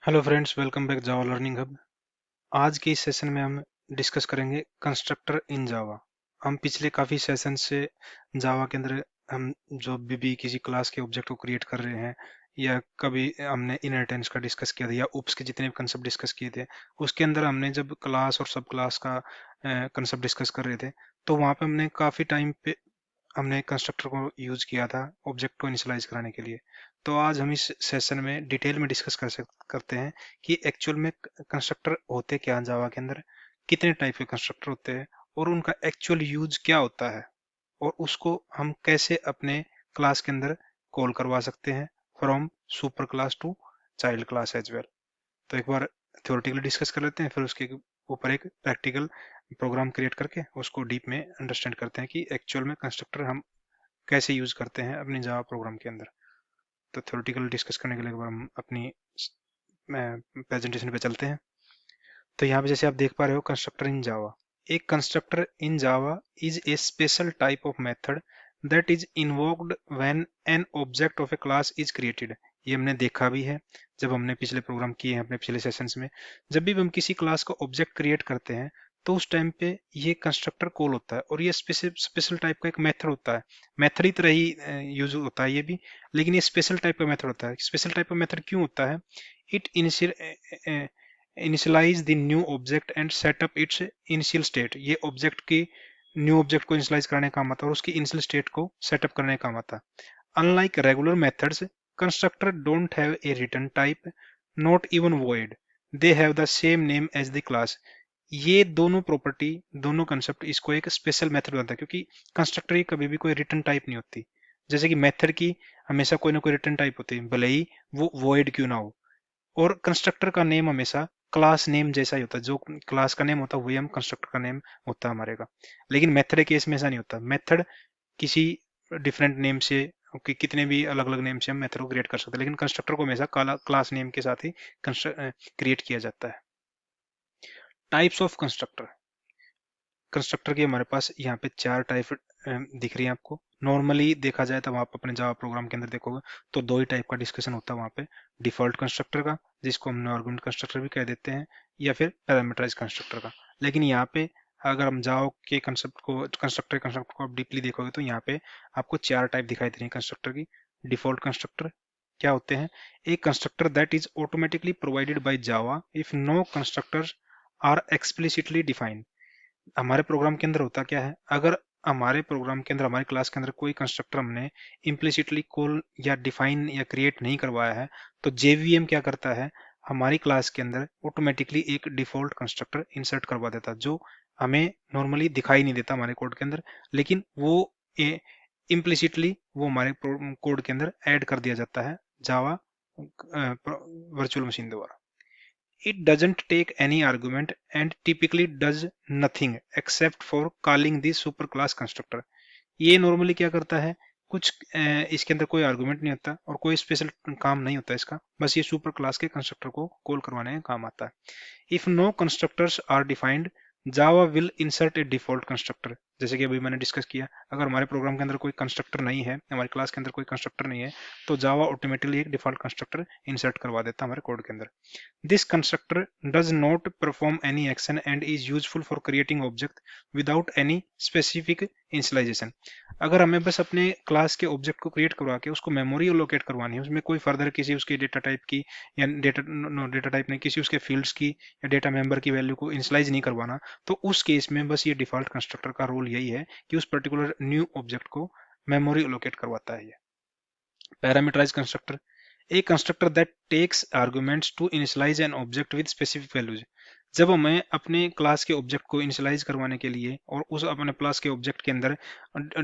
Hello friends, welcome back जावा learning hub. आज के इस सेशन में हम डिस्कस करेंगे कंस्ट्रक्टर इन जावा। हम पिछले काफ़ी सेशन से जावा के अंदर हम जो भी किसी क्लास के ऑब्जेक्ट को क्रिएट कर रहे हैं, या कभी हमने इनहेरिटेंस का डिस्कस किया था, या उप्स के जितने भी कंसेप्ट डिस्कस किए थे, उसके अंदर हमने जब क्लास और सब क्लास का कंसेप्ट डिस्कस कर रहे थे, तो वहाँ पे हमने काफ़ी टाइम पे हमने कंस्ट्रक्टर को यूज किया था ऑब्जेक्ट को इनिशियलाइज कराने के लिए। तो आज हम इस सेशन में डिटेल में डिस्कस करते हैं कि एक्चुअल में कंस्ट्रक्टर होते क्या हैं जावा के अंदर, कितने टाइप के कंस्ट्रक्टर होते हैं, और उनका एक्चुअल यूज क्या होता है, और उसको हम कैसे अपने क्लास के अंदर कॉल करवा सकते हैं from super class to child class as well. तो एक बार थ्योरेटिकली डिस्कस कर लेते हैं, फिर उसके ऊपर एक प्रैक्टिकल प्रोग्राम क्रिएट करके उसको डीप में अंडरस्टैंड करते हैं कि एक्चुअल में कंस्ट्रक्टर हम कैसे यूज करते हैं अपनी जावा प्रोग्राम के अंदर। तो थ्योरेटिकल डिस्कस करने के लिए एक बार हम अपनी प्रेजेंटेशन पे चलते हैं। तो यहाँ पे जैसे आप देख पा रहे हो, कंस्ट्रक्टर इन जावा। एक constructor in Java is a special type of method that is invoked when an object of A class is created. ये हमने देखा भी है जब हमने पिछले प्रोग्राम किए हैं अपने पिछले सेशंस में। जब भी हम किसी क्लास का ऑब्जेक्ट क्रिएट करते हैं, तो उस टाइम पे ये कंस्ट्रक्टर कॉल होता है, और ये स्पेशल टाइप का एक मेथड होता है। मेथड की तरह ही यूज होता है ये भी, लेकिन ये स्पेशल टाइप का मेथड होता है। स्पेशल टाइप का मेथड क्यों होता है? It initialise the new object and set up its initial state. ये ऑब्जेक्ट की न्यू ऑब्जेक्ट को इनिशियलाइज करने का काम आता है, और उसकी इनिशियल स्टेट को सेटअप करने का काम आता है। Unlike regular methods, constructor don't have a return type, not even void, they have the same name as the class. ये दोनों प्रॉपर्टी, दोनों कंसेप्ट इसको एक स्पेशल मेथड बनता है, क्योंकि कंस्ट्रक्टर की कभी भी कोई रिटर्न टाइप नहीं होती। जैसे कि मेथड की हमेशा कोई ना कोई रिटर्न टाइप होती है, भले ही वो void क्यों ना हो। और कंस्ट्रक्टर का नेम हमेशा क्लास नेम जैसा ही होता है। जो क्लास का नेम होता है वही हम कंस्ट्रक्टर का नेम होता है हमारे का। लेकिन मेथड केस में ऐसा नहीं होता। मेथड किसी डिफरेंट नेम से, कितने भी अलग अलग नेम से हम मेथड को क्रिएट कर सकते हैं, लेकिन कंस्ट्रक्टर को हमेशा क्लास नेम के साथ ही क्रिएट किया जाता है। Types of constructor. कंस्ट्रक्टर की हमारे पास यहाँ पे चार टाइप दिख रही है आपको। नॉर्मली देखा जाए तो आप अपने जावा प्रोग्राम के अंदर देखोगे तो दो ही टाइप का डिस्कशन होता है वहाँ पे। डिफॉल्ट कंस्ट्रक्टर का, जिसको हम आर्गुमेंट कंस्ट्रक्टर भी कह देते हैं, या फिर पैरामीटराइज कंस्ट्रक्टर का। लेकिन यहाँ पे अगर हम जावा के कंस्ट्रक्टर को आप डीपली देखोगे तो यहाँ पे आपको चार टाइप दिखाई दे रही है कंस्ट्रक्टर की। डिफॉल्ट कंस्ट्रक्टर क्या होते हैं? एक constructor that is automatically provided by Java if no constructors are explicitly defined. हमारे प्रोग्राम के अंदर होता क्या है, अगर हमारे प्रोग्राम के अंदर, हमारी क्लास के अंदर कोई कंस्ट्रक्टर हमने इम्प्लिसिटली कॉल या डिफाइन या क्रिएट नहीं करवाया है, तो जेवीएम क्या करता है, हमारी क्लास के अंदर ऑटोमेटिकली एक डिफॉल्ट कंस्ट्रक्टर इंसर्ट करवा देता है, जो हमें नॉर्मली दिखाई नहीं देता हमारे कोड के अंदर, लेकिन वो इम्प्लिसिटली वो हमारे कोड के अंदर ऐड कर दिया जाता है जावा वर्चुअल मशीन द्वारा। It doesn't take any argument and typically does nothing except for calling the superclass constructor। ये नॉर्मली क्या करता है, कुछ इसके अंदर कोई आर्गुमेंट नहीं होता और कोई स्पेशल काम नहीं होता इसका, बस ये सुपर क्लास के कंस्ट्रक्टर को कॉल करवाने का काम आता है। If no constructors are defined, Java will insert a default constructor. जैसे कि अभी मैंने डिस्कस किया, अगर हमारे प्रोग्राम के अंदर कोई कंस्ट्रक्टर नहीं है, हमारी क्लास के अंदर कोई कंस्ट्रक्टर नहीं है, तो जावा ऑटोमेटिकली एक डिफॉल्ट कंस्ट्रक्टर इंसर्ट करवा देता है हमारे कोड के अंदर। This constructor does not perform any action and is useful for creating object without any specific initialization। अगर हमें बस अपने क्लास के ऑब्जेक्ट को क्रिएट करवा के उसको मेमोरी लोकेट करवानी है, उसमें कोई फर्दर किसी उसकी डेटा टाइप की, या डेटा टाइप नहीं, किसी उसके फील्ड्स की या डेटा मेंबर की वैल्यू को इनिशियलाइज नहीं करवाना, तो उस केस में बस ये डिफॉल्ट कंस्ट्रक्टर का रोल यही है कि उस पर्टिकुलर न्यू ऑब्जेक्ट को मेमोरी लोकेट करवाता है ये। Parameterise constructor, a constructor that takes arguments to initialize an object with specific values। जब हमें अपने क्लास के ऑब्जेक्ट को इनिशियलाइज करवाने के लिए और उस अपने क्लास के ऑब्जेक्ट के अंदर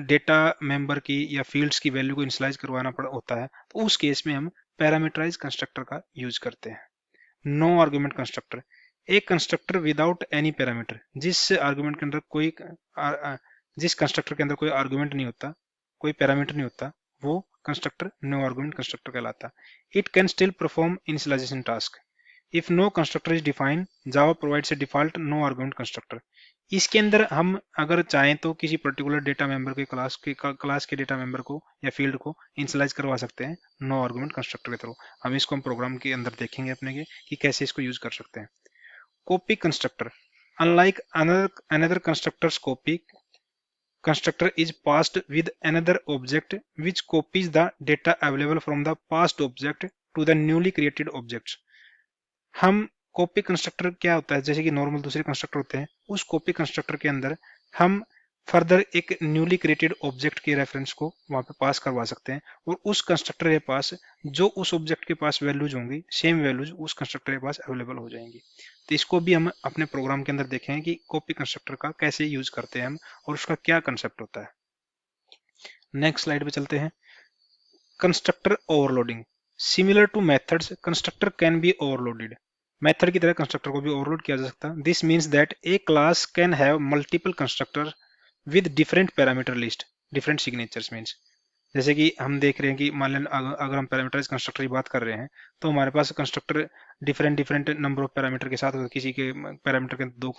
डेटा मेंबर की या फील्ड्स की वैल्यू को इनिशियलाइज करवाना होता है, तो उस केस में हम पैरामीटराइज कंस्ट्रक्टर का यूज करते हैं। नो आर्गुमेंट कंस्ट्रक्टर, एक कंस्ट्रक्टर विदाउट एनी पैरामीटर, जिस आर्गुमेंट के अंदर कोई जिस कंस्ट्रक्टर के अंदर कोई आर्गुमेंट नहीं होता, कोई पैरामीटर नहीं होता, वो कंस्ट्रक्टर नो आर्गुमेंट कंस्ट्रक्टर कहलाता है। It can still perform initialisation task. If no constructor is define Java provides a default no argument constructor. इसके अंदर हम अगर चाहें तो किसी पर्टिकुलर डेटा मेंबर के क्लास के डेटा मेंबर को या फील्ड को इनिशियलाइज करवा सकते हैं नो आर्गुमेंट कंस्ट्रक्टर के थ्रू। हम इसको हम प्रोग्राम के अंदर देखेंगे अपने के कि कैसे इसको यूज कर सकते हैं। Copy constructor, unlike another constructor's copy, constructor is passed with another object which copies the data available from the past object to the newly created objects। हम कॉपी कंस्ट्रक्टर क्या होता है, जैसे कि नॉर्मल दूसरे कंस्ट्रक्टर होते हैं, उस कॉपी कंस्ट्रक्टर के अंदर हम फर्दर एक न्यूली क्रिएटेड ऑब्जेक्ट के रेफरेंस को वहां पे पास करवा सकते हैं और उस कंस्ट्रक्टर के पास जो उस ऑब्जेक्ट के पास वैल्यूज होंगी सेम वैल्यूज उस कंस्ट्रक्टर के पास अवेलेबल हो जाएंगी। तो इसको भी हम अपने प्रोग्राम के अंदर देखें कि कॉपी कंस्ट्रक्टर का कैसे यूज करते हैं हम और उसका क्या कंसेप्ट होता है। नेक्स्ट स्लाइड पे चलते हैं। Constructor overloading, similar two methods constructor can be overloaded. Method की तरह कंस्ट्रक्टर को भी ओवरलोड किया जा सकता है। This means that A class can have multiple constructor with different parameter list, different signatures means, जैसे कि हम देख रहे हैं कि मान लें अगर हम पैरामीटराइज कंस्ट्रक्टर की बात कर रहे हैं तो हमारे पास constructor different different number of parameter के साथ होता है। किसी के पैरामीटर के दो,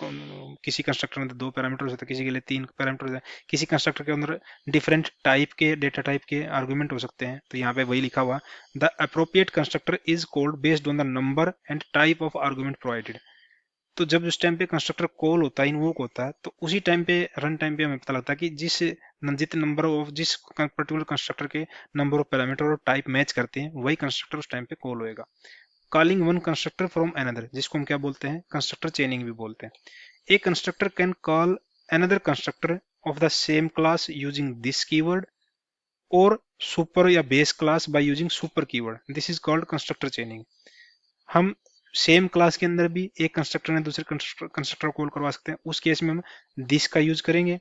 किसी कंस्ट्रक्टर में दो पैरामीटर हो सकते हैं, किसी के लिए तीन पैरामीटर हो सकते हैं, किसी कंस्ट्रक्टर के अंदर डिफरेंट टाइप के डेटा टाइप के आर्गुमेंट हो सकते हैं। तो यहाँ पे वही लिखा हुआ, the appropriate constructor is called based on the number and type of argument provided. तो जब उस टाइम पे कंस्ट्रक्टर कॉल होता है, इन्वोक होता है, तो उसी टाइम पे रन टाइम पे हमें पता लगता है कि जितने नंबर ऑफ जिस पर्टिकुलर कंस्ट्रक्टर के नंबर ऑफ पैरामीटर और टाइप मैच करते हैं वही कंस्ट्रक्टर उस टाइम पे कॉल होएगा। Calling one constructor from another, जिसको हम क्या बोलते हैं, कंस्ट्रक्टर चेनिंग भी बोलते हैं। A constructor can call another constructor of the same class using this keyword और सुपर या base class by using super keyword, this is called constructor chaining. हम सेम क्लास के अंदर भी एक कंस्ट्रक्टर ने दूसरे कंस्ट्रक्टर कॉल करवा सकते हैं, उस केस में हम दिस का यूज करेंगे।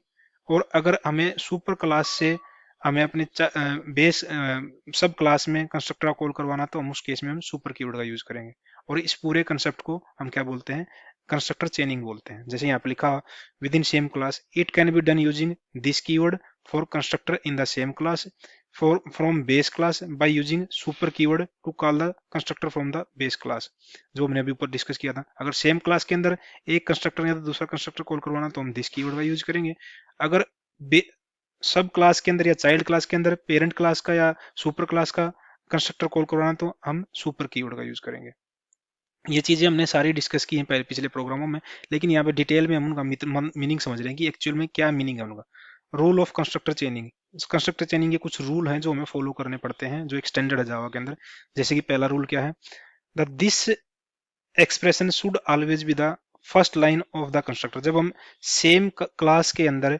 और अगर हमें सुपर क्लास से हमें अपने बेस सब क्लास में कंस्ट्रक्टर कॉल करवाना तो हम उस केस में हम सुपर कीवर्ड का यूज करेंगे। और इस पूरे कंसेप्ट को हम क्या बोलते हैं, कंस्ट्रक्टर चेनिंग बोलते हैं। जैसे यहाँ पे लिखा within same class, it can be done using this keyword for constructor in the same class from base class by using super keyword to call the constructor from the base class, जो हमने अभी ऊपर discuss किया था। अगर same class के अंदर एक कंस्ट्रक्टर या तो दूसरा कंस्ट्रक्टर कॉल करवाना तो हम दिस कीवर्ड का यूज करेंगे। अगर सब क्लास के अंदर या चाइल्ड क्लास के अंदर पेरेंट क्लास का या सुपर क्लास का कंस्ट्रक्टर कॉल करवाना तो हम सुपर कीवर्ड का यूज करेंगे। ये चीजें हमने सारी डिस्कस की हैं पहले पिछले प्रोग्रामों में, लेकिन यहाँ पे डिटेल में हम उनका मीनिंग समझ रहे हैं कि एक्चुअल में क्या मीनिंग है उनका। रूल ऑफ कंस्ट्रक्टर चेनिंग, कंस्ट्रक्टर चेनिंग के कुछ रूल हैं जो हमें फॉलो करने पड़ते हैं, जो एक्सटेंडेड है जावा के अंदर। जैसे कि पहला रूल क्या है, the this expression should always be the first line of the constructor. जब हम सेम क्लास के अंदर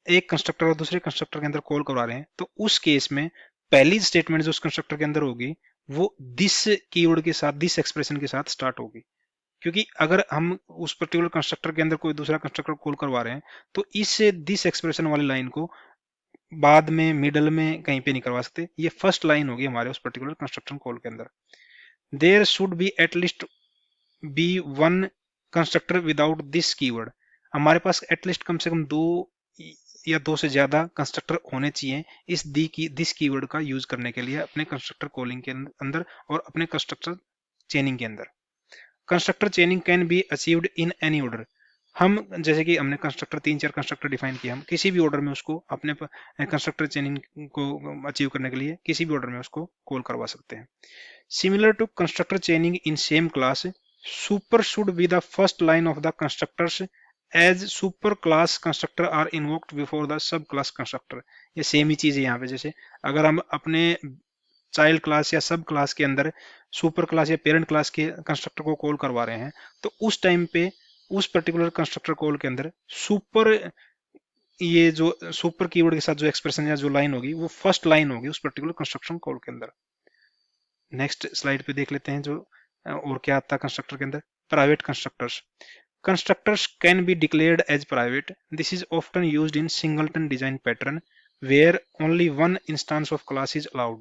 एक कंस्ट्रक्टर और दूसरे कंस्ट्रक्टर के अंदर कॉल करवा रहे हैं तो उस केस में पहली स्टेटमेंट जो उस कंस्ट्रक्टर के अंदर होगी वो दिस कीवर्ड के साथ, दिस एक्सप्रेशन के साथ स्टार्ट होगी। क्योंकि अगर हम उस पर्टिकुलर कंस्ट्रक्टर के अंदर कोई दूसरा कंस्ट्रक्टर कॉल करवा रहे हैं तो इस दिस एक्सप्रेशन वाली लाइन को बाद में, मिडल में कहीं पे नहीं करवा सकते। ये फर्स्ट लाइन होगी हमारे उस पर्टिकुलर कंस्ट्रक्शन कॉल के अंदर। There should be at least be one constructor without this keyword. हमारे पास एटलीस्ट कम से कम दो या दो से ज्यादा कंस्ट्रक्टर होने चाहिए इस दिस कीवर्ड का यूज करने के लिए अपने कंस्ट्रक्टर कॉलिंग के अंदर और अपने कंस्ट्रक्टर चेनिंग के अंदर। Constructor चेनिंग can be achieved in any order. हम जैसे कि हमने कंस्ट्रक्टर 3-4 कंस्ट्रक्टर डिफाइन किया, हम किसी भी ऑर्डर में उसको अपने कंस्ट्रक्टर चेनिंग को अचीव करने के लिए किसी भी ऑर्डर में उसको कॉल करवा सकते हैं। Similar to constructor chaining in same class, super should be the first line of the constructors as super class constructor are invoked before the sub class constructor. ये सेम ही चीज है यहाँ पे। जैसे अगर हम अपने चाइल्ड क्लास या सब क्लास के अंदर सुपर क्लास या पेरेंट क्लास के कंस्ट्रक्टर को कॉल करवा रहे हैं तो उस टाइम पे उस पर्टिकुलर कंस्ट्रक्टर कॉल के अंदर सुपर, ये जो सुपर कीवर्ड के साथ जो एक्सप्रेशन या जो लाइन होगी वो फर्स्ट लाइन होगी उस पर्टिकुलर कंस्ट्रक्शन कॉल के अंदर। नेक्स्ट स्लाइड पे देख लेते हैं जो और क्या आता है कंस्ट्रक्टर के अंदर। Private constructors, constructors can be declared as private. This is often used in singleton design pattern where only one instance of class is allowed.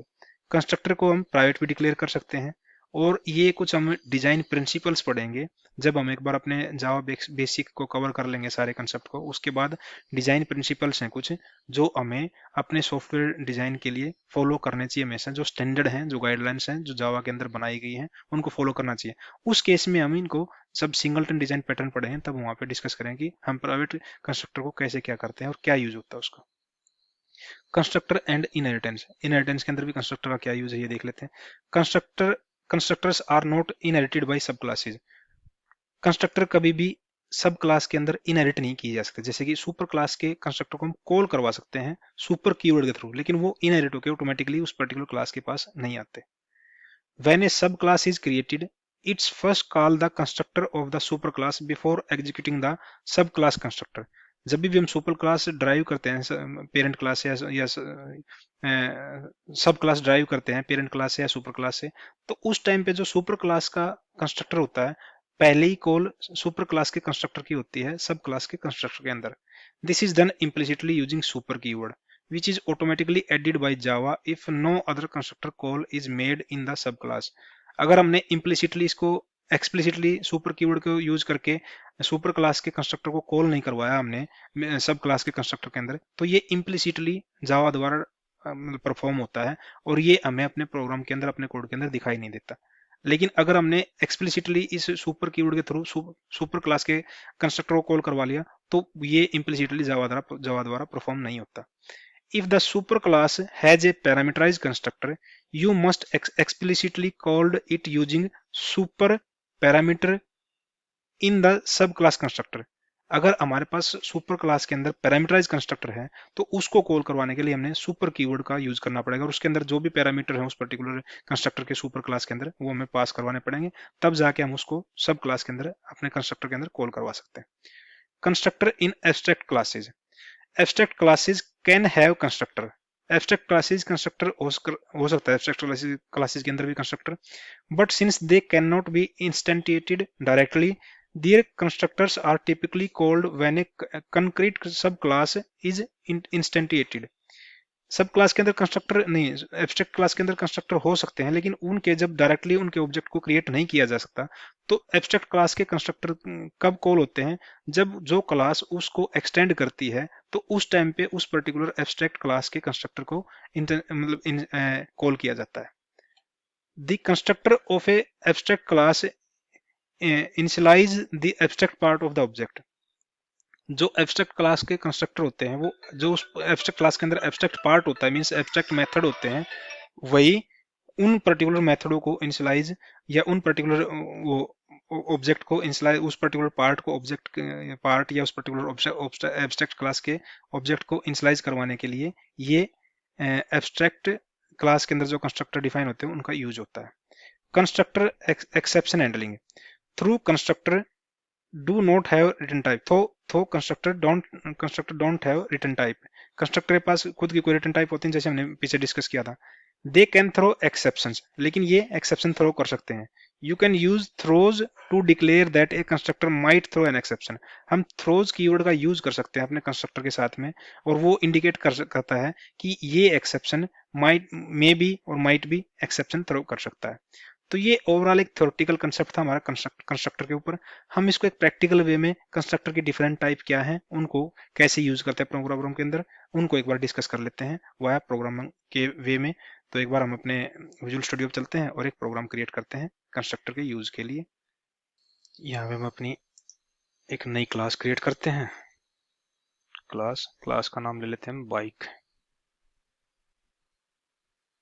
Constructor को हम प्राइवेट भी डिक्लेयर कर सकते हैं और ये कुछ हम डिजाइन प्रिंसिपल्स पढ़ेंगे जब हम एक बार अपने जावा बेसिक को कवर कर लेंगे सारे कंसेप्ट को। उसके बाद डिजाइन प्रिंसिपल्स हैं कुछ जो हमें अपने सॉफ्टवेयर डिजाइन के लिए फॉलो करने चाहिए हमेशा, जो स्टैंडर्ड हैं, जो गाइडलाइंस हैं जो जावा के अंदर बनाई गई हैं उनको फॉलो करना चाहिए। उस केस में हम इनको जब सिंगलटन डिजाइन पैटर्न पढ़े हैं तब वहां पे डिस्कस करेंगे कि हम प्राइवेट कंस्ट्रक्टर को कैसे क्या करते हैं और क्या यूज होता है उसका। कंस्ट्रक्टर एंड इनहेरिटेंस, इनहेरिटेंस के अंदर भी कंस्ट्रक्टर का क्या यूज है ये देख लेते हैं। Constructors are not inherited by subclasses, constructor कभी भी सब क्लास के अंदर इनहेरिट नहीं किए जा सकते। जैसे कि सुपर क्लास के कंस्ट्रक्टर को हम कॉल करवा सकते हैं सुपर कीवर्ड के थ्रू, लेकिन वो इनहेरिट होकर ऑटोमेटिकली उस पर्टिकुलर क्लास के पास नहीं आते। व्हेन ए सब class is created, it's first call the constructor of the super class before executing the sub class constructor. जब भी हम सुपर क्लास ड्राइव करते हैं पेरेंट क्लास या सब क्लास ड्राइव करते हैं पेरेंट क्लास से या सुपर क्लास से, तो उस टाइम पे जो सुपर क्लास का कंस्ट्रक्टर होता है पहले ही कॉल सुपर क्लास के कंस्ट्रक्टर की होती है सब क्लास के कंस्ट्रक्टर के अंदर। This is done implicitly using super keyword which is automatically added by Java if no other constructor call is made in the subclass। अगर हमने implicitly इसको explicitly सुपर कीवर्ड को यूज करके सुपर क्लास के constructor को call नहीं करवाया हमने सब क्लास के कंस्ट्रक्टर के अंदर, तो ये implicitly जावा द्वारा परफॉर्म होता है और ये हमें अपने प्रोग्राम के अंदर अपने कोड के अंदर दिखाई नहीं देता। लेकिन अगर हमने एक्सप्लिसिटली इस सुपर कीवर्ड के थ्रू सुपर क्लास के कंस्ट्रक्टर को कॉल करवा लिया तो ये implicitly जावा द्वारा परफॉर्म नहीं होता। If the superclass has a parameterized constructor, you must explicitly called it using super parameter in the subclass constructor। अगर हमारे पास सुपर क्लास के अंदर पैरामीटराइज कंस्ट्रक्टर है तो उसको कॉल करवाने के लिए हमने सुपर कीवर्ड का यूज करना पड़ेगा और उसके अंदर जो भी पैरामीटर है उस पर्टिकुलर कंस्ट्रक्टर के सुपर क्लास के अंदर वो हमें पास करवाने पड़ेंगे, तब जाके हम उसको सब क्लास के अंदर अपने कंस्ट्रक्टर के अंदर कॉल करवा सकते हैं। Constructor in abstract classes, abstract classes can have constructor, abstract classes constructor हो सकता है एब्स्ट्रैक्ट क्लासेस के अंदर भी constructor, but since they can not be instantiated directly, their constructors are typically called when a concrete subclass is instantiated। सब class के अंदर constructor नहीं, एब्स्ट्रैक्ट क्लास के अंदर कंस्ट्रक्टर हो सकते हैं लेकिन उनके जब डायरेक्टली उनके ऑब्जेक्ट को क्रिएट नहीं किया जा सकता, तो एब्स्ट्रैक्ट क्लास के कंस्ट्रक्टर कब कॉल होते हैं, जब जो क्लास उसको एक्सटेंड करती है तो उस टाइम पे उस पर्टिकुलर एब्स्ट्रैक्ट क्लास के कंस्ट्रक्टर को मतलब कॉल किया जाता है। The constructor of a abstract class initialise the abstract part of the object. जो एब्स्ट्रैक्ट क्लास के कंस्ट्रक्टर होते हैं वो जो उस एब्स्ट्रैक्ट क्लास के अंदर एब्स्ट्रैक्ट पार्ट होता है मींस एब्स्ट्रैक्ट मेथड होते हैं, वही उन पर्टिकुलर मेथडों को इनिशियलाइज या उन पर्टिकुलर वो ऑब्जेक्ट को इनिशियलाइज उस पर्टिकुलर पार्ट को ऑब्जेक्ट पार्ट या उस पर्टिकुलर एब्स्ट्रैक्ट क्लास के ऑब्जेक्ट को इनिशियलाइज करवाने के लिए ये एब्स्ट्रैक्ट क्लास के अंदर जो कंस्ट्रक्टर डिफाइन होते हैं उनका यूज होता है। Constructor exception handling, through constructor do not have written type, तो constructor don't have return type, constructor के पास खुद की कोई रिटर्न टाइप होती है जैसे हमने पीछे डिस्कस किया था। दे कैन थ्रो एक्सेप्शंस, लेकिन ये एक्सेप्शन थ्रो कर सकते हैं। You can use throws to declare that a constructor might throw an exception, हम थ्रोज कीवर्ड का यूज कर सकते हैं अपने कंस्ट्रक्टर के साथ में और वो इंडिकेट करता है कि ये एक्सेप्शन माइट मे बी और माइट बी एक्सेप्शन थ्रो कर सकता है। तो ये ओवरऑल एक थ्योरेटिकल कंसेप्ट था हमारा कंस्ट्रक्टर के ऊपर। हम इसको एक प्रैक्टिकल वे में कंस्ट्रक्टर की डिफरेंट टाइप क्या है, उनको कैसे यूज करते हैं प्रोग्राम के अंदर, उनको एक बार डिस्कस कर लेते हैं वाया प्रोग्रामिंग के वे में। तो एक बार हम अपने विजुअल स्टूडियो पे चलते हैं और एक प्रोग्राम क्रिएट करते हैं कंस्ट्रक्टर के यूज के लिए। यहाँ पे हम अपनी एक नई क्लास क्रिएट करते हैं। क्लास का नाम ले लेते हैं हम बाइक।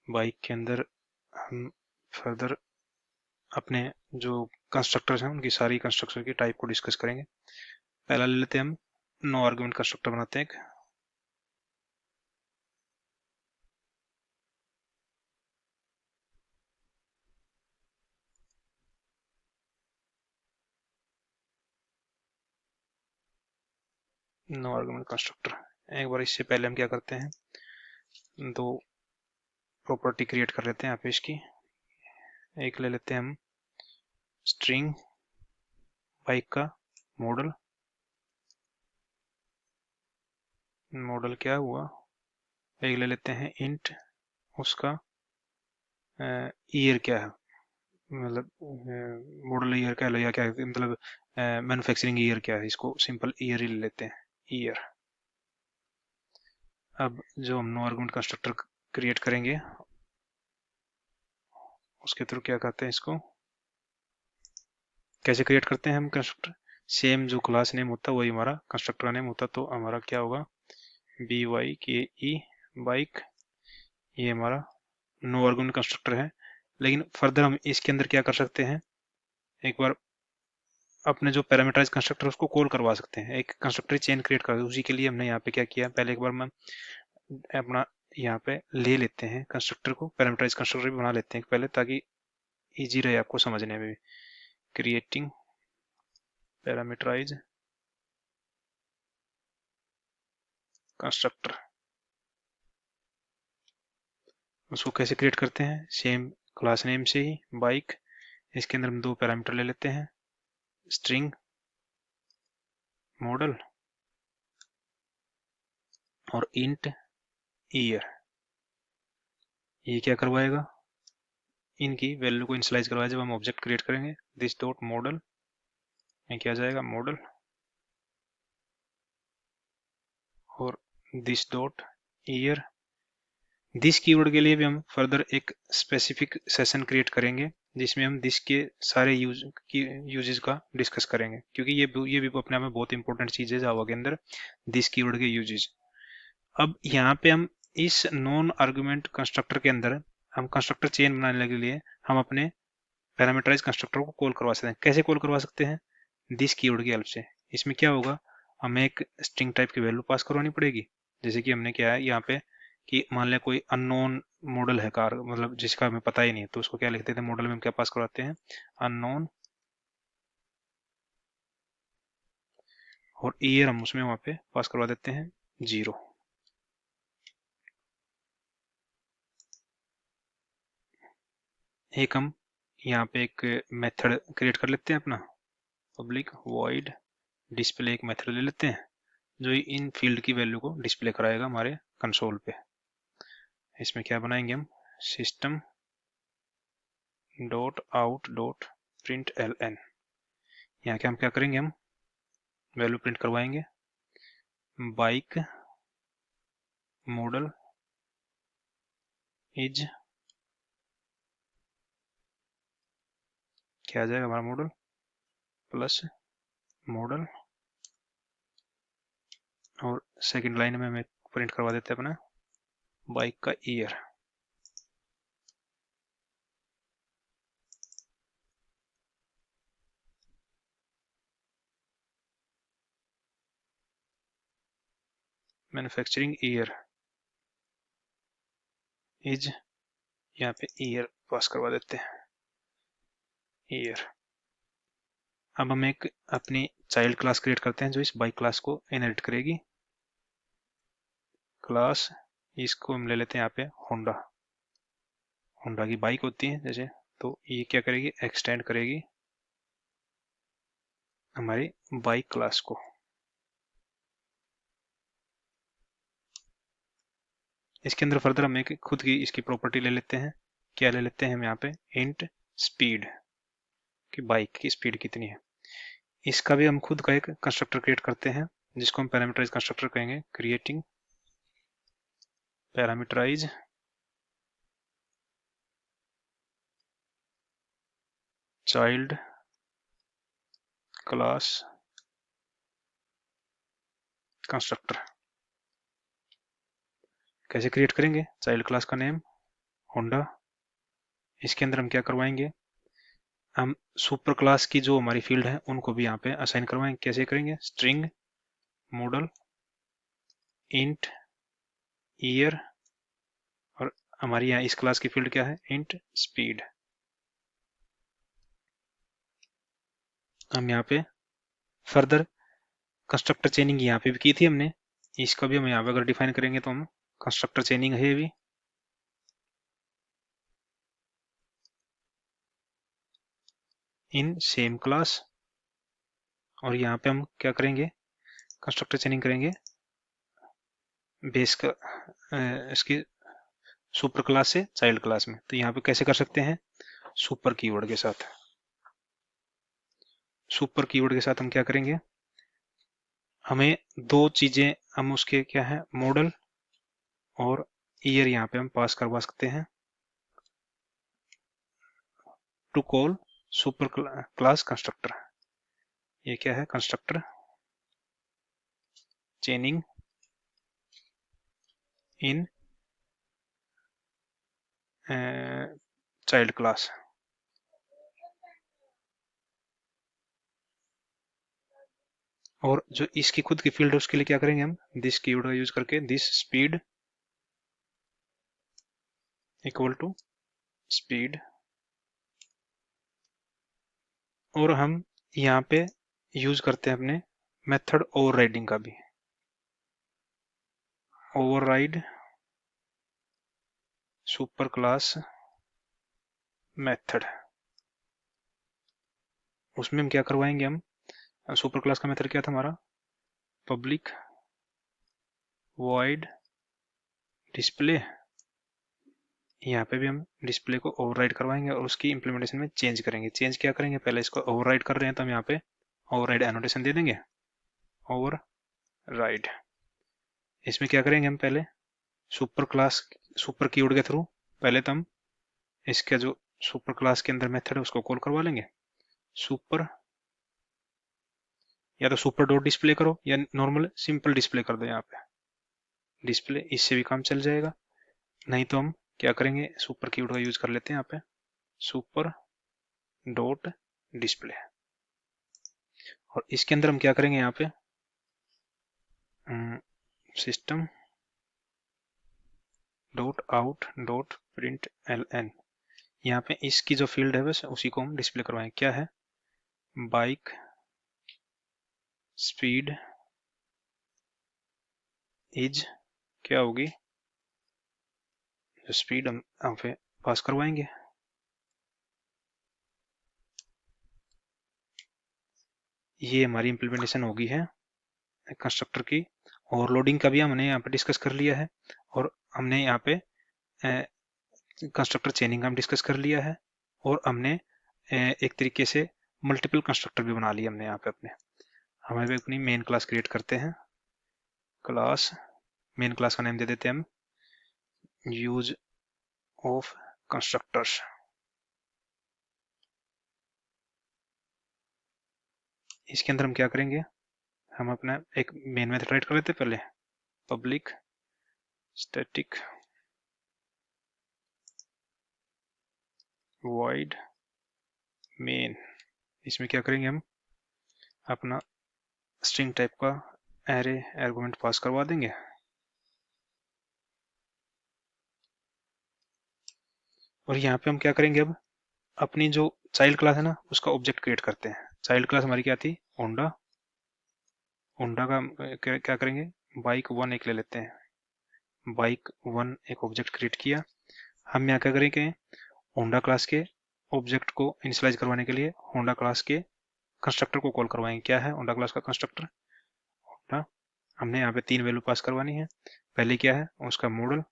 बाइक के अंदर हम फर्दर अपने जो कंस्ट्रक्टर्स हैं उनकी सारी कंस्ट्रक्टर की टाइप को डिस्कस करेंगे। पहला ले लेते हैं हम नो आर्गुमेंट कंस्ट्रक्टर बनाते हैं एक। No argument constructor. एक बार इससे पहले हम क्या करते हैं, दो प्रॉपर्टी क्रिएट कर लेते हैं यहाँ पे इसकी। एक ले लेते हैं हम स्ट्रिंग बाइक का मॉडल, मॉडल क्या हुआ। एक ले लेते हैं इंट उसका ईयर क्या है, मतलब मॉडल ईयर कह लो या क्या मतलब मैन्युफैक्चरिंग ईयर क्या है, इसको सिंपल ईयर ही ले लेते हैं, ईयर। अब जो हम नो आर्गुमेंट कंस्ट्रक्टर क्रिएट करेंगे उसके थ्रू क्या कहते हैं, इसको कैसे क्रिएट करते हैं हम कंस्ट्रक्टर, सेम जो क्लास नेम होता है वही हमारा कंस्ट्रक्टर का नेम होता है। तो हमारा क्या होगा, BYKE बाइक, ये हमारा नो आर्गुमेंट कंस्ट्रक्टर है। लेकिन फर्दर हम इसके अंदर क्या कर सकते हैं, एक बार अपने जो पैरामीटराइज कंस्ट्रक्टर उसको कॉल करवा सकते हैं, एक कंस्ट्रक्टर चेन क्रिएट कर, उसी के लिए हमने यहाँ पे क्या किया, पहले एक बार मैं अपना यहाँ पे ले लेते हैं कंस्ट्रक्टर को, पैरामीटराइज कंस्ट्रक्टर भी बना लेते हैं पहले, ताकि इजी रहे आपको समझने में भी। क्रिएटिंग पैरामीटराइज कंस्ट्रक्टर, उसको कैसे क्रिएट करते हैं, सेम क्लास नेम से ही, बाइक, इसके अंदर हम दो पैरामीटर ले लेते हैं, स्ट्रिंग मॉडल और इंट ईयर। ये क्या करवाएगा, इनकी वैल्यू को इनिशियलाइज करवाएगा जब हम ऑब्जेक्ट क्रिएट करेंगे। दिस डॉट मॉडल में क्या जाएगा, मॉडल, और this dot year. This keyword के लिए भी हम फर्दर एक स्पेसिफिक सेशन क्रिएट करेंगे जिसमें हम दिस के सारे यूजेस का डिस्कस करेंगे, क्योंकि ये भी अपने आप में बहुत इंपॉर्टेंट चीज है जावा के अंदर, दिस कीवर्ड के यूजेस। अब यहाँ पे हम इस नॉन आर्गुमेंट कंस्ट्रक्टर के अंदर हम कंस्ट्रक्टर चेन बनाने के लिए हम अपने पैरामीटराइज कंस्ट्रक्टर को कॉल करवा सकते हैं। कैसे कॉल करवा सकते हैं, दिस कीवर्ड की हेल्प से। इसमें क्या होगा, हमें एक स्ट्रिंग टाइप की वैल्यू पास करवानी पड़ेगी, जैसे कि हमने क्या है यहाँ पे कि मान लिया कोई अननोन मॉडल है कार, मतलब जिसका हमें पता ही नहीं है, तो उसको क्या लिखते थे, मॉडल में हम क्या पास करवाते हैं, अननोन, और ईयर हम उसमें वहां पे पास करवा देते हैं 0। एक हम यहाँ पे एक मेथड क्रिएट कर लेते हैं अपना, पब्लिक वॉइड डिस्प्ले, एक मेथड ले लेते हैं जो इन फील्ड की वैल्यू को डिस्प्ले कराएगा हमारे कंसोल पे। इसमें क्या बनाएंगे हम, system dot out dot print L N, यहाँ के हम क्या करेंगे, हम वैल्यू प्रिंट करवाएंगे, बाइक मॉडल इज, क्या आ जाएगा हमारा मॉडल प्लस मॉडल, और सेकंड लाइन में हमें प्रिंट करवा देते हैं अपना बाइक का ईयर। मैन्युफैक्चरिंग ईयर इज, यहाँ पे ईयर पास करवा देते हैं, ईयर। अब हम एक अपनी चाइल्ड क्लास क्रिएट करते हैं जो इस बाइक क्लास को इनहेरिट करेगी। क्लास, इसको हम ले लेते हैं यहाँ पे होंडा, होंडा की बाइक होती है जैसे, तो ये क्या करेगी, एक्सटेंड करेगी हमारी बाइक क्लास को। इसके अंदर फर्दर हम एक खुद की इसकी प्रॉपर्टी ले लेते हैं, क्या ले लेते हैं हम यहाँ पे, इंट स्पीड, कि बाइक की स्पीड कितनी है। इसका भी हम खुद का एक कंस्ट्रक्टर क्रिएट करते हैं जिसको हम पैरामीटराइज कंस्ट्रक्टर कहेंगे, creating parameterise child class constructor. कैसे क्रिएट करेंगे, चाइल्ड क्लास का नेम होंडा, इसके अंदर हम क्या करवाएंगे, हम सुपर क्लास की जो हमारी फील्ड है उनको भी यहाँ पे असाइन करवाएंगे। कैसे करेंगे, स्ट्रिंग मॉडल इंट ईयर, और हमारी यहाँ इस क्लास की फील्ड क्या है, इंट स्पीड। हम यहाँ पे फर्दर कंस्ट्रक्टर चेनिंग यहाँ पे भी की थी हमने, इसका भी हम यहाँ पे अगर डिफाइन करेंगे तो हम कंस्ट्रक्टर चेनिंग है भी, इन सेम क्लास, और यहाँ पे हम क्या करेंगे, कंस्ट्रक्टर चेनिंग करेंगे बेस का इसकी सुपर क्लास से चाइल्ड क्लास में। तो यहाँ पे कैसे कर सकते हैं, सुपर कीवर्ड के साथ। सुपर कीवर्ड के साथ हम क्या करेंगे, हमें दो चीजें, हम उसके क्या है मॉडल और ईयर यहाँ पे हम पास करवा सकते हैं। To call super class constructor, ये क्या है constructor chaining in child class. और जो इसकी खुद की फील्ड है उसके लिए क्या करेंगे हम, दिस कीवर्ड का यूज करके this speed equal to speed, और हम यहाँ पे यूज करते हैं अपने मेथड ओवरराइडिंग का भी, ओवरराइड सुपर क्लास मेथड। उसमें हम क्या करवाएंगे, हम सुपर क्लास का मेथड क्या था हमारा, पब्लिक वॉइड डिस्प्ले। यहाँ पे भी हम डिस्प्ले को ओवरराइड करवाएंगे और उसकी इंप्लीमेंटेशन में चेंज करेंगे। चेंज क्या करेंगे, पहले इसको ओवरराइड कर रहे हैं तो हम यहाँ पे ओवरराइड एनोटेशन दे देंगे, ओवरराइड। इसमें क्या करेंगे हम, पहले सुपर क्लास सुपर कीवर्ड के थ्रू पहले तो हम इसका जो सुपर क्लास के अंदर मेथड है उसको कॉल करवा लेंगे, सुपर, या तो सुपर डॉट डिस्प्ले करो या नॉर्मल सिंपल डिस्प्ले कर दो यहाँ पे डिस्प्ले, इससे भी काम चल जाएगा। नहीं तो हम क्या करेंगे, सुपर कीवर्ड का यूज कर लेते हैं यहाँ पे, सुपर डॉट डिस्प्ले। और इसके अंदर हम क्या करेंगे यहाँ पे, system dot out dot print L N, यहाँ पे इसकी जो फील्ड है बस उसी को हम डिस्प्ले करवाएं। क्या है, बाइक स्पीड इज, क्या होगी, जो स्पीड हम यहाँ पे पास करवाएंगे। ये हमारी इम्प्लीमेंटेशन होगी है कंस्ट्रक्टर की। ओवरलोडिंग का भी हमने यहाँ पे डिस्कस कर लिया है, और हमने यहाँ पे कंस्ट्रक्टर चेनिंग हम डिस्कस कर लिया है, और हमने एक तरीके से मल्टीपल कंस्ट्रक्टर भी बना लिया हमने यहाँ पे अपने। हमें भी अपनी मेन क्लास क्रिएट करते हैं, क्लास मेन क्लास का नेम दे देते हैं हम यूज ऑफ कंस्ट्रक्टर्स। इसके अंदर हम क्या करेंगे, हम अपना एक मेन मेथड राइट कर लेते हैं पहले, पब्लिक स्टैटिक वॉइड मेन। इसमें क्या करेंगे, हम अपना स्ट्रिंग टाइप का एरे आर्गुमेंट पास करवा देंगे। और यहाँ पे हम क्या करेंगे, अब अपनी जो चाइल्ड क्लास है ना उसका ऑब्जेक्ट क्रिएट करते हैं। चाइल्ड क्लास हमारी क्या थी, होंडा, होंडा का क्या करेंगे, बाइक वन एक ले लेते हैं, बाइक वन एक ऑब्जेक्ट क्रिएट किया। हम यहाँ क्या करेंगे, होंडा क्लास के ऑब्जेक्ट को इनिशियलाइज करवाने के लिए होंडा क्लास के कंस्ट्रक्टर को कॉल करवाएंगे। क्या है होंडा क्लास का कंस्ट्रक्टर, होंडा। हमने यहाँ पे तीन वैल्यू पास करवानी है। पहले क्या है उसका मॉडल,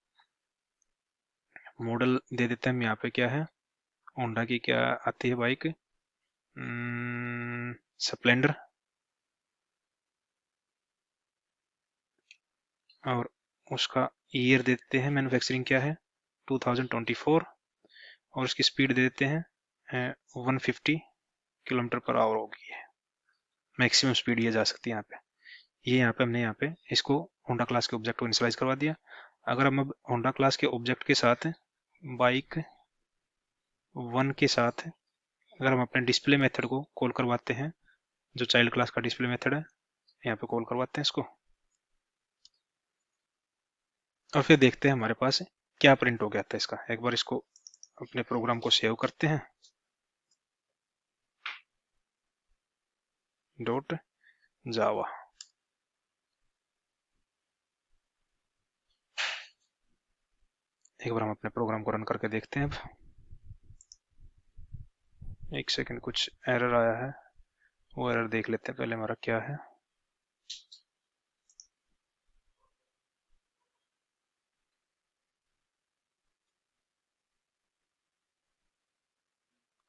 मॉडल दे देते हैं हम यहाँ पे, क्या है होंडा की क्या आती है बाइक, स्प्लेंडर। और उसका ईयर दे देते हैं, मैन्युफैक्चरिंग क्या है 2024, और उसकी स्पीड दे देते हैं 150 किलोमीटर पर आवर होगी, मैक्सिमम स्पीड ये जा सकती है यहाँ पे। ये यहाँ पे हमने यहाँ पे इसको होंडा क्लास के ऑब्जेक्ट को इनिशियलाइज करवा दिया। अगर हम अब होंडा क्लास के ऑब्जेक्ट के साथ बाइक वन के साथ अगर हम अपने डिस्प्ले मेथड को कॉल करवाते हैं, जो चाइल्ड क्लास का डिस्प्ले मेथड है यहाँ पे कॉल करवाते हैं इसको, और फिर देखते हैं हमारे पास क्या प्रिंट हो गया था इसका। एक बार इसको अपने प्रोग्राम को सेव करते हैं, डॉट जावा। एक बार हम अपने प्रोग्राम को रन करके देखते हैं। अब एक सेकंड, कुछ एरर आया है, वो एरर देख लेते हैं पहले हमारा क्या है।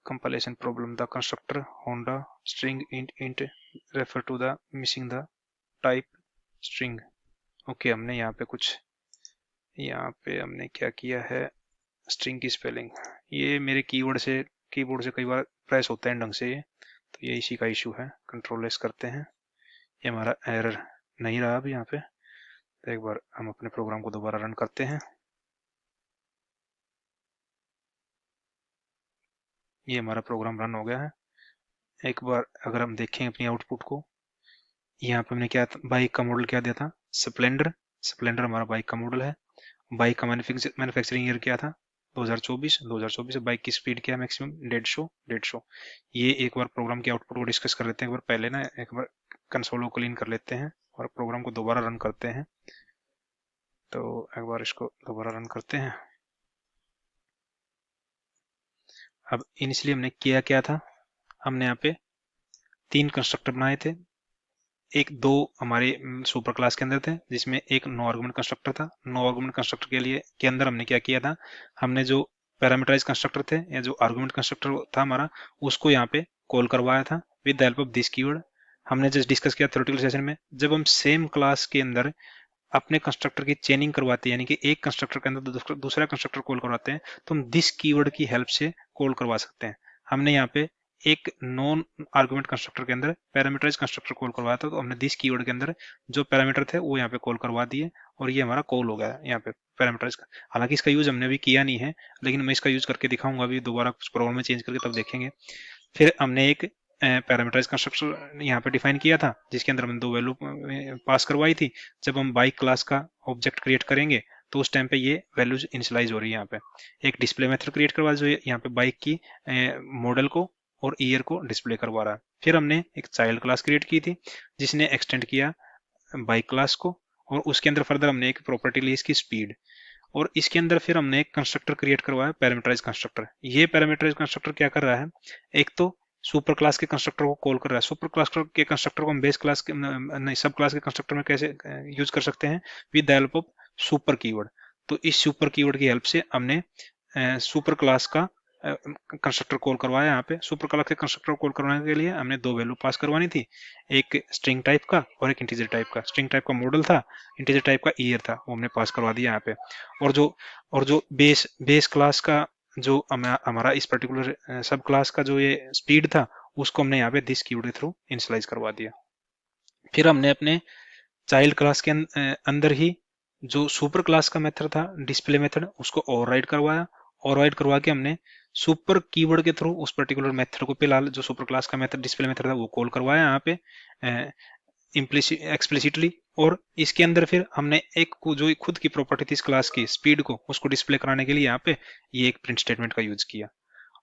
compilation problem, the constructor Honda string int refer to the missing the type string. Okay हमने यहाँ पे हमने क्या किया है, स्ट्रिंग की स्पेलिंग ये मेरे कीबोर्ड से कई बार प्रेस होता है ढंग से ये, तो ये इसी का इशू है। कंट्रोल एस करते हैं, ये हमारा एरर नहीं रहा अभी यहाँ पे। तो एक बार हम अपने प्रोग्राम को दोबारा रन करते हैं। ये हमारा प्रोग्राम रन हो गया है। एक बार अगर हम देखें अपनी आउटपुट को, यहाँ पे हमने क्या बाइक का मॉडल क्या दिया था, स्प्लेंडर। स्प्लेंडर हमारा बाइक का मॉडल है। बाइक का मैन्युफैक्चरिंग ईयर क्या था, 2024। 2024 बाइक की स्पीड क्या है मैक्सिमम, 150। ये एक बार प्रोग्राम की आउटपुट को डिस्कस कर लेते हैं। एक बार पहले ना एक बार कंसोल को क्लीन कर लेते हैं और प्रोग्राम को दोबारा रन करते हैं। तो एक बार इसको दोबारा रन करते हैं। अब इनिशियली हमने किया क्या था, हमने यहाँ पे 3 कंस्ट्रक्टर बनाए थे। दो हमारे सुपर क्लास के अंदर थे, जिसमें एक नो आर्गुमेंट कंस्ट्रक्टर था। नो आर्गुमेंट कंस्ट्रक्टर के अंदर हमने क्या किया था, हमने जो पैरामीटराइज कंस्ट्रक्टर थे या जो आर्गुमेंट कंस्ट्रक्टर था हमारा, उसको यहाँ पे कॉल करवाया था with the help of this keyword. हमने जस्ट डिस्कस किया थ्योरेटिकल सेशन में, जब हम सेम क्लास के अंदर अपने कंस्ट्रक्टर की चेनिंग करवाते हैं, यानी कि एक कंस्ट्रक्टर के अंदर दूसरा कंस्ट्रक्टर कॉल करवाते हैं, तो हम दिस कीवर्ड की हेल्प से कॉल करवा सकते हैं। हमने यहाँ पे एक नॉन आर्गुमेंट कंस्ट्रक्टर के अंदर पैरामीटराइज कंस्ट्रक्टर कॉल करवाया था, तो हमने दिस कीवर्ड के अंदर जो पैरामीटर थे वो यहाँ पे कॉल करवा दिए और ये हमारा कॉल हो गया यहाँ पे पैरामीटराइज का। हालांकि इसका यूज हमने अभी किया नहीं है, लेकिन मैं इसका यूज करके दिखाऊंगा अभी दोबारा प्रोग्राम में चेंज करके, तब देखेंगे। फिर हमने एक पैरामीटराइज कंस्ट्रक्टर यहाँ पे डिफाइन किया था, जिसके अंदर हमने 2 वैल्यू पास करवाई थी। जब हम बाइक क्लास का ऑब्जेक्ट क्रिएट करेंगे तो उस टाइम पे ये वैल्यूज इनिशियलाइज हो रही है। यहाँ पे एक डिस्प्ले मेथड क्रिएट करवा जो यहाँ पे बाइक की मॉडल को और ईयर को डिस्प्ले करवा रहा है। फिर हमने एक चाइल्ड क्लास क्रिएट की थी, जिसने एक्सटेंड किया बाइक क्लास को, और उसके अंदर फर्दर हमने एक प्रॉपर्टी ली इसकी स्पीड। और इसके अंदर फिर हमने एक कंस्ट्रक्टर क्रिएट करवाया पैरामीटराइज कंस्ट्रक्टर। ये पैरामीटराइज कंस्ट्रक्टर क्या कर रहा है, एक तो सुपर क्लास के कंस्ट्रक्टर को कॉल कर रहा है। सुपर क्लास के कंस्ट्रक्टर को हम बेस क्लास के नहीं सब क्लास के कंस्ट्रक्टर में कैसे यूज कर सकते हैं, with the help of super keyword. तो इस सुपर कीवर्ड की हेल्प से हमने सुपर क्लास का कंस्ट्रक्टर कॉल करवाया। यहाँ पे सुपर क्लास के कंस्ट्रक्टर कॉल करवाने के लिए हमने 2 वैल्यू पास करवानी थी, एक स्ट्रिंग टाइप का और एक इंटीजर टाइप का। स्ट्रिंग टाइप का मॉडल था, इंटीजर टाइप का ईयर था, वो हमने पास करवा दिया यहाँ पे। और जो बेस क्लास का जो हमारा इस पर्टिकुलर सब क्लास का जो ये स्पीड था, उसको हमने यहाँ पे दिस कीवर्ड के थ्रू इनिशियलाइज करवा दिया। फिर हमने अपने चाइल्ड क्लास के अंदर ही जो सुपर क्लास का मेथड था डिस्प्ले मेथड, उसको ओवरराइड करवाया। ओवरराइड करवा के हमने सुपर कीवर्ड के थ्रू उस पर्टिकुलर मेथड को फिलहाल जो सुपर क्लास का मेथड डिस्प्ले मेथड था वो कॉल करवाया यहाँ पे एक्सप्लिसिटली। और इसके अंदर फिर हमने एक जो खुद की प्रॉपर्टी थी इस क्लास की स्पीड को, उसको डिस्प्ले कराने के लिए यहाँ पे ये एक प्रिंट स्टेटमेंट का यूज किया।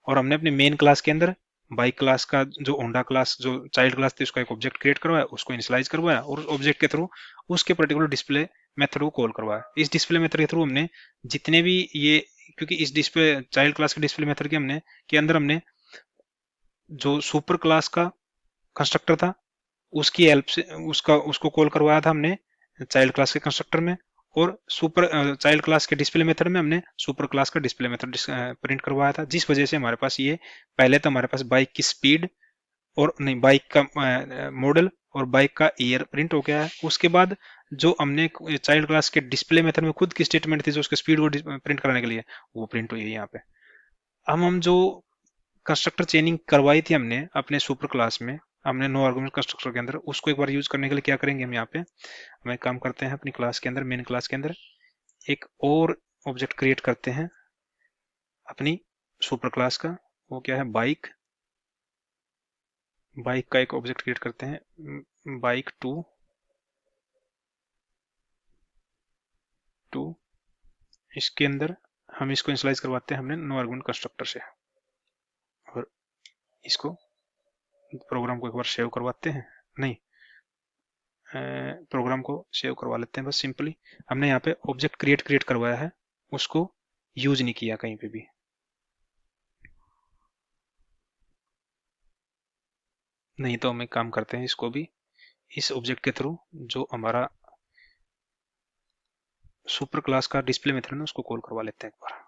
और हमने अपने मेन क्लास के अंदर बाइक क्लास का जो होंडा क्लास जो चाइल्ड क्लास थी उसका एक ऑब्जेक्ट क्रिएट करवाया, उसको इनिशियलाइज करवाया और उस ऑब्जेक्ट के थ्रू उसके पर्टिकुलर डिस्प्ले मेथड को कॉल करवाया। इस डिस्प्ले मेथड के थ्रू हमने जितने भी ये, क्योंकि इस डिस्प्ले चाइल्ड क्लास के डिस्प्ले मेथड के हमने के अंदर हमने जो सुपर क्लास का कंस्ट्रक्टर था उसकी हेल्प से उसको कॉल करवाया था हमने चाइल्ड क्लास के कंस्ट्रक्टर में, और सुपर चाइल्ड क्लास के डिस्प्ले मेथड में हमने सुपर क्लास का डिस्प्ले मेथड प्रिंट करवाया था। जिस वजह से हमारे पास ये पहले तो हमारे पास बाइक की स्पीड और नहीं बाइक का मॉडल और बाइक का ईयर प्रिंट हो गया है। उसके बाद जो हमने चाइल्ड क्लास के डिस्प्ले मेथड में खुद की स्टेटमेंट थी जो उसके स्पीड को प्रिंट कराने के लिए, वो प्रिंट हुई है यहाँ पे। हम जो कंस्ट्रक्टर चेनिंग करवाई थी हमने अपने सुपर क्लास में, हमने नो आर्गुमेंट कंस्ट्रक्टर के अंदर, उसको एक बार यूज करने के लिए क्या करेंगे हम यहाँ पे, हम एक काम करते हैं अपनी क्लास के अंदर मेन क्लास के अंदर एक और ऑब्जेक्ट क्रिएट करते हैं अपनी सुपर क्लास का। वो क्या है, बाइक। बाइक का एक ऑब्जेक्ट क्रिएट करते हैं बाइक टू। इसके अंदर हम इसको इनिशियलाइज करवाते हैं हमने नो आर्गुमेंट कंस्ट्रक्टर से। और इसको प्रोग्राम को एक बार सेव करवाते हैं, नहीं प्रोग्राम को सेव करवा लेते हैं बस सिंपली। हमने यहाँ पे ऑब्जेक्ट क्रिएट करवाया है, उसको यूज नहीं किया कहीं पे भी। नहीं तो हम एक काम करते हैं, इसको भी इस ऑब्जेक्ट के थ्रू जो हमारा सुपर क्लास का डिस्प्ले मेथड है उसको कॉल करवा लेते हैं एक बार।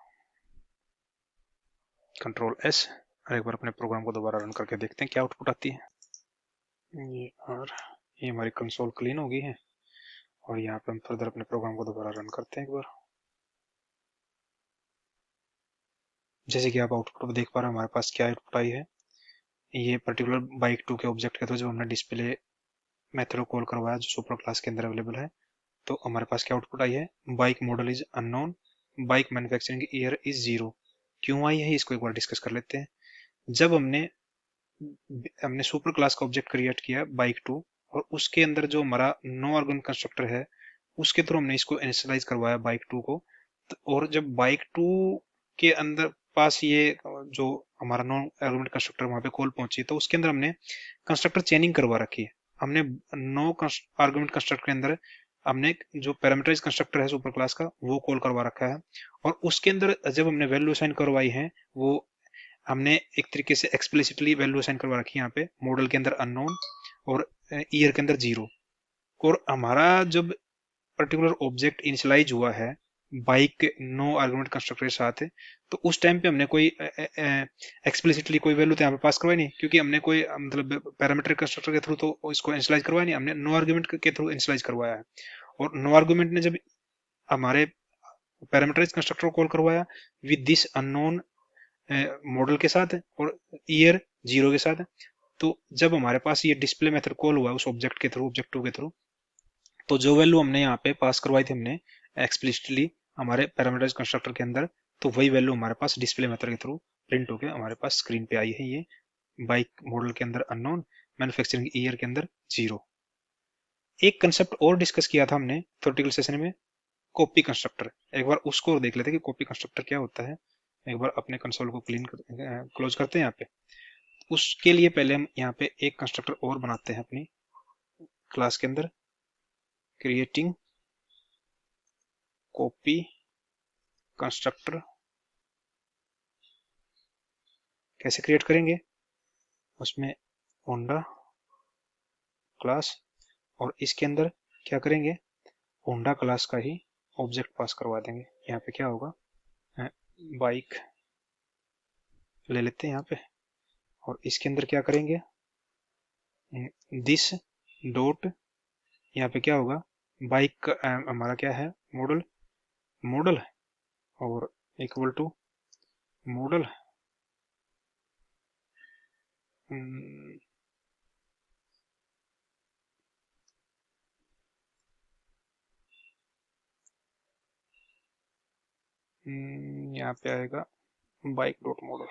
Control S. और एक बार अपने प्रोग्राम को दोबारा रन करके देखते हैं क्या आउटपुट आती है। और ये हमारी कंसोल क्लीन हो गई है और यहाँ पे हम फर्दर अपने प्रोग्राम को दोबारा रन करते हैं एक बार। जैसे कि आप आउटपुट देख पा रहे हैं हमारे पास क्या आउटपुट आई है। ये पर्टिकुलर बाइक 2 के ऑब्जेक्ट के थ्रू जो हमने डिस्प्ले मेथड को कॉल करवाया जो सुपर क्लास के अंदर अवेलेबल है, तो हमारे पास क्या आउटपुट आई है, bike model is unknown, bike manufacturing year is 0। क्यों आई है इसको एक बार डिस्कस कर लेते हैं। जब हमने हमने सुपर क्लास का ऑब्जेक्ट क्रिएट किया बाइक 2 और उसके अंदर जो हमारा नो आर्गुमेंट कंस्ट्रक्टर है उसके थ्रू हमने इसको इनिशियलाइज करवाया बाइक 2 को, और जब बाइक 2 के अंदर पास ये जो हमारा नो आर्गुमेंट कंस्ट्रक्टर वहां पे कॉल पहुंची तो उसके अंदर हमने कंस्ट्रक्टर चेनिंग करवा रखी है। हमने नो आर्गुमेंट कंस्ट्रक्टर के अंदर हमने जो पैरामीटराइज कंस्ट्रक्टर है सुपर क्लास का वो कॉल करवा रखा है, और उसके अंदर जब हमने वैल्यू असाइन करवाई है वो हमने एक तरीके से एक्सप्लिसिटली वैल्यू असाइन करवा रखी है यहाँ पे मॉडल के अंदर अननोन और ईयर के अंदर 0। और हमारा जब पर्टिकुलर ऑब्जेक्ट इनिशियलाइज हुआ है बाइक नो आर्गुमेंट कंस्ट्रक्टर के साथ, तो उस टाइम पे हमने कोई एक्सप्लिसिटली कोई वैल्यू तो यहाँ पे पास करवाई नहीं, क्योंकि हमने कोई मतलब पैरामीट्रिक कंस्ट्रक्टर के थ्रू तो इसको इनिशियलाइज करवाया नहीं, हमने नो आर्गुमेंट के थ्रू इनिशियलाइज करवाया है। और नो आर्गुमेंट ने जब हमारे पैरामीटराइज कंस्ट्रक्टर को कॉल करवाया विद दिस अननोन मॉडल के साथ और ईयर 0 के साथ, तो जब हमारे पास ये डिस्प्ले मेथड कॉल हुआ उस ऑब्जेक्ट के थ्रू ऑब्जेक्ट 2 के थ्रू, तो जो वैल्यू हमने यहाँ पे पास करवाई थी हमने एक्सप्लिसिटली हमारे पैरामीटराइज कंस्ट्रक्टर के अंदर, तो वही वैल्यू हमारे पास डिस्प्ले मेथड के थ्रू प्रिंट होकर हमारे पास स्क्रीन पे आई है। ये बाइक मॉडल के अंदर अननोन, मैन्युफैक्चरिंग ईयर के अंदर 0। एक कंसेप्ट और डिस्कस किया था हमने थ्योरेटिकल सेशन में, कॉपी कंस्ट्रक्टर। एक बार उसको देख लेते हैं कि कॉपी कंस्ट्रक्टर क्या होता है। एक बार अपने कंसोल को क्लोज करते हैं यहाँ पे। उसके लिए पहले हम यहाँ पे एक कंस्ट्रक्टर और बनाते हैं अपनी क्लास के अंदर, क्रिएटिंग कॉपी कंस्ट्रक्टर। कैसे क्रिएट करेंगे, उसमें होंडा क्लास और इसके अंदर क्या करेंगे, होंडा क्लास का ही ऑब्जेक्ट पास करवा देंगे। यहाँ पे क्या होगा, बाइक ले लेते हैं यहाँ पे, और इसके अंदर क्या करेंगे, दिस डॉट, यहाँ पे क्या होगा, बाइक हमारा क्या है, मॉडल, मॉडल और इक्वल टू मॉडल यहाँ पे आएगा bike dot model.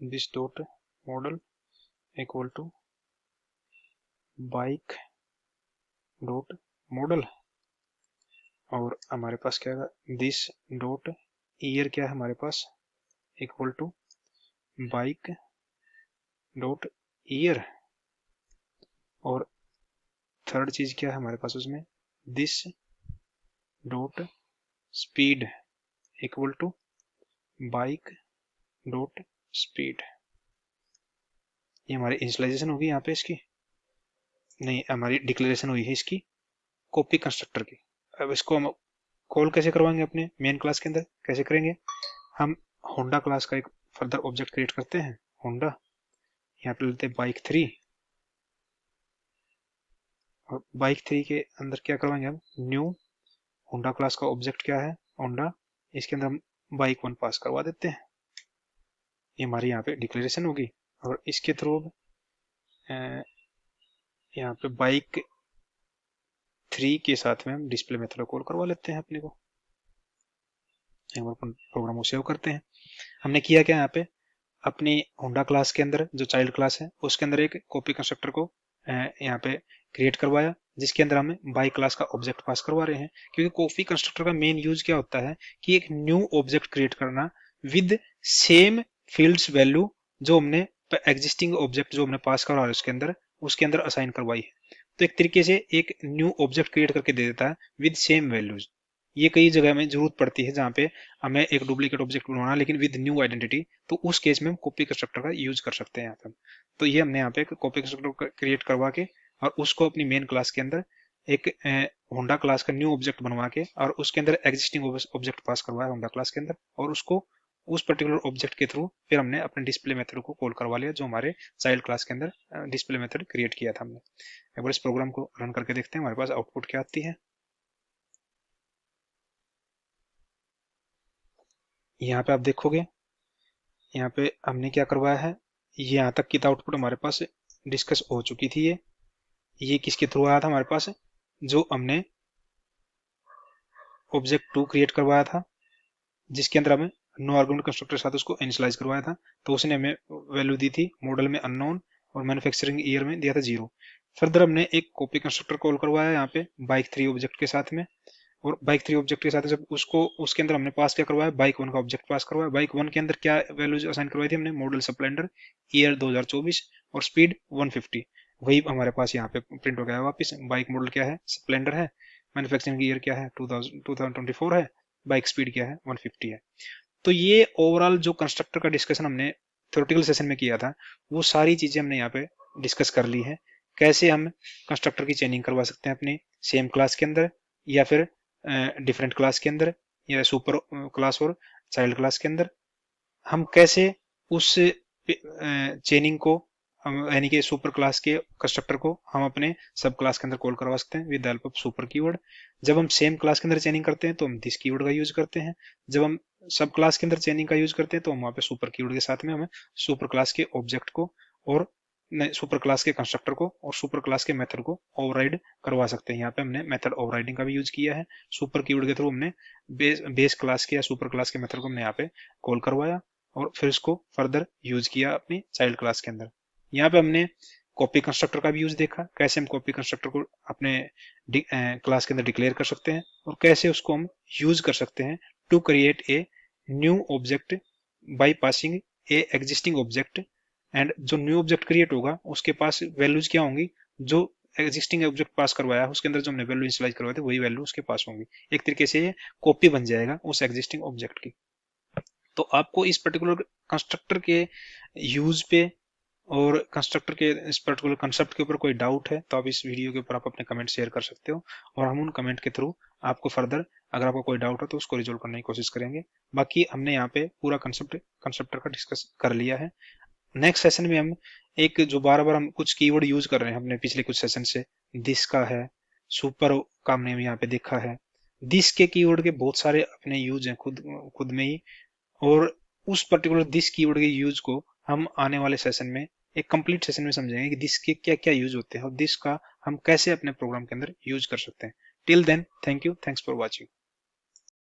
This dot model equal to bike dot model, और हमारे पास क्या है, दिस डॉट ईयर क्या है हमारे पास, equal to bike dot year, और थर्ड चीज क्या है हमारे पास उसमें, this dot speed equal to bike dot speed. ये हमारी इनिशियलाइजेशन होगी यहाँ पे इसकी, नहीं हमारी डिक्लेरेशन हुई है इसकी कॉपी कंस्ट्रक्टर की। अब इसको हम कॉल कैसे करवाएंगे अपने मेन क्लास के अंदर, कैसे करेंगे, हम होंडा क्लास का एक फर्दर ऑब्जेक्ट क्रिएट करते हैं, होंडा, यहाँ पे लेते हैं बाइक 3, और बाइक 3 के अंदर क्या करवाएंगे हम, न्यू होंडा क्लास का ऑब्जेक्ट क्या है, होंडा, इसके अंदर हम बाइक 1 पास करवा देते हैं। ये हमारी यहाँ पे डिक्लेरेशन होगी, और इसके थ्रू यहाँ पे बाइक 3 के साथ में हम डिस्प्ले मेथड कॉल करवा लेते हैं अपने को। एक बार प्रोग्राम को सेव करते हैं। हमने किया क्या, यहाँ पे अपनी होंडा क्लास के अंदर जो चाइल्ड क्लास है उसके अंदर एक कॉपी कंस्ट्रक्टर को यहाँ पे क्रिएट करवाया, जिसके अंदर हमें बाई क्लास का ऑब्जेक्ट पास करवा रहे हैं। क्योंकि कॉपी कंस्ट्रक्टर का मेन यूज क्या होता है कि एक न्यू ऑब्जेक्ट क्रिएट करना विद सेम फील्ड्स वैल्यू जो हमने एग्जिस्टिंग ऑब्जेक्ट जो हमने पास करवा है उसके अंदर असाइन करवाई है। तो एक तरीके से एक न्यू ऑब्जेक्ट क्रिएट करके दे देता है विद सेम वैल्यूज। ये कई जगह में जरूरत पड़ती है जहाँ पे हमें एक डुप्लीकेट ऑब्जेक्ट बनवाना लेकिन विद न्यू आइडेंटिटी, तो उस केस में हम कॉपी कंस्ट्रक्टर का यूज कर सकते हैं यहाँ पे। तो ये हमने यहाँ पे एक कॉपी कंस्ट्रक्टर क्रिएट करवा के और उसको अपनी मेन क्लास के अंदर एक होंडा क्लास का न्यू ऑब्जेक्ट बनवा के और उसके अंदर एग्जिस्टिंग ऑब्जेक्ट पास करवाया होंडा क्लास के अंदर, और उसको उस पर्टिकुलर ऑब्जेक्ट के थ्रू फिर हमने अपने डिस्प्ले मेथड को कॉल करवा लिया जो हमारे चाइल्ड क्लास के अंदर डिस्प्ले मेथड क्रिएट किया था हमने। एक बार इस प्रोग्राम को रन करके देखते हैं हमारे पास आउटपुट क्या आती है। यहाँ पे आप देखोगे, यहाँ पे हमने क्या करवाया है, ये यहाँ तक की आउटपुट हमारे पास डिस्कस हो चुकी थी। ये किसके थ्रू आया था हमारे पास, जो हमने ऑब्जेक्ट 2 क्रिएट करवाया था जिसके अंदर हमें नो आर्गुमेंट कंस्ट्रक्टर के साथ उसको इनिशियलाइज करवाया था, तो उसने हमें वैल्यू दी थी मॉडल में अननोन और मैन्युफैक्चरिंग ईयर में दिया था 0। फर्दर हमने एक कॉपी कंस्ट्रक्टर कॉल करवाया यहाँ पे बाइक 3 ऑब्जेक्ट के साथ में, और बाइक 3 ऑब्जेक्ट के साथ जब उसको उसके अंदर हमने पास क्या करवाया, बाइक 1 का ऑब्जेक्ट पास करवाया। बाइक 1 के अंदर क्या वैल्यूज असाइन करवाई थी हमने, मॉडल स्प्लेंडर, ईयर 2024 और स्पीड 150। वही हमारे पास यहाँ पे प्रिंट हो गया वापस। बाइक मॉडल क्या है, स्प्लेंडर है, मैन्युफैक्चरिंग ईयर क्या है 2024 है, बाइक स्पीड क्या है 150 है। तो ये ओवरऑल जो कंस्ट्रक्टर का डिस्कशन हमने थ्योरेटिकल सेशन में किया था वो सारी चीजें हमने यहाँ पे डिस्कस कर ली है। कैसे हम कंस्ट्रक्टर की चेनिंग करवा सकते हैं अपनी सेम क्लास के अंदर या फिर डिफरेंट क्लास के अंदर या सुपर क्लास और चाइल्ड क्लास के अंदर। हम कैसे उस चेनिंग को यानी कि सुपर क्लास के कंस्ट्रक्टर को हम अपने सब क्लास के अंदर कॉल करवा सकते हैं with help of super keyword. जब हम सेम क्लास के अंदर चेनिंग करते हैं तो हम दिस कीवर्ड का यूज करते हैं। जब हम सब क्लास के अंदर चेनिंग का यूज करते हैं तो हम वहाँ पे सुपर कीवर्ड के साथ में हमें सुपर क्लास के ऑब्जेक्ट को और सुपर क्लास के कंस्ट्रक्टर को और सुपर क्लास के मेथड को ओवरराइड करवा सकते हैं। यहाँ पे हमने मेथड ओवरराइडिंग का भी यूज किया है। सुपर कीवर्ड के थ्रू हमने बेस क्लास के या सुपर क्लास के मेथड को हमने यहाँ पे कॉल करवाया और फिर इसको फर्दर यूज किया अपनी चाइल्ड क्लास के अंदर। यहाँ पे हमने कॉपी कंस्ट्रक्टर का भी यूज देखा, कैसे हम कॉपी कंस्ट्रक्टर को अपने क्लास के अंदर डिक्लेयर कर सकते हैं और कैसे उसको हम यूज कर सकते हैं to create a new object by passing a existing object. And जो न्यू ऑब्जेक्ट क्रिएट होगा उसके पास वैल्यूज क्या होंगी, जो एग्जिस्टिंग ऑब्जेक्ट पास करवाया उसके अंदर जो हमने वैल्यू इनिशियलाइज करवाए थे वही वैल्यू उसके पास होंगी। एक तरीके से ये कॉपी बन जाएगा उस एग्जिस्टिंग ऑब्जेक्ट की। तो आपको इस पर्टिकुलर कंस्ट्रक्टर के यूज पे और कंस्ट्रक्टर के इस पर्टिकुलर कंसेप्ट के ऊपर कोई डाउट है तो आप इस वीडियो के ऊपर आप अपने कमेंट शेयर कर सकते हो और हम उन कमेंट के थ्रू आपको फर्दर अगर आपको कोई डाउट हो तो उसको रिजोल्व करने की कोशिश करेंगे। बाकी हमने यहाँ पे पूरा कंसेप्टर का डिस्कस कर लिया है। नेक्स्ट सेशन में हम एक जो बार बार हम कुछ कीवर्ड यूज कर रहे हैं अपने पिछले कुछ सेशन से, दिस का है, सुपर का हमने यहाँ पे देखा है। दिस के कीवर्ड के बहुत सारे अपने यूज हैं खुद खुद में ही, और उस पर्टिकुलर दिस कीवर्ड के यूज को हम आने वाले सेशन में एक कंप्लीट सेशन में समझेंगे कि दिस के क्या क्या यूज होते हैं और दिस का हम कैसे अपने प्रोग्राम के अंदर यूज कर सकते हैं। Till then thank you, thanks for watching.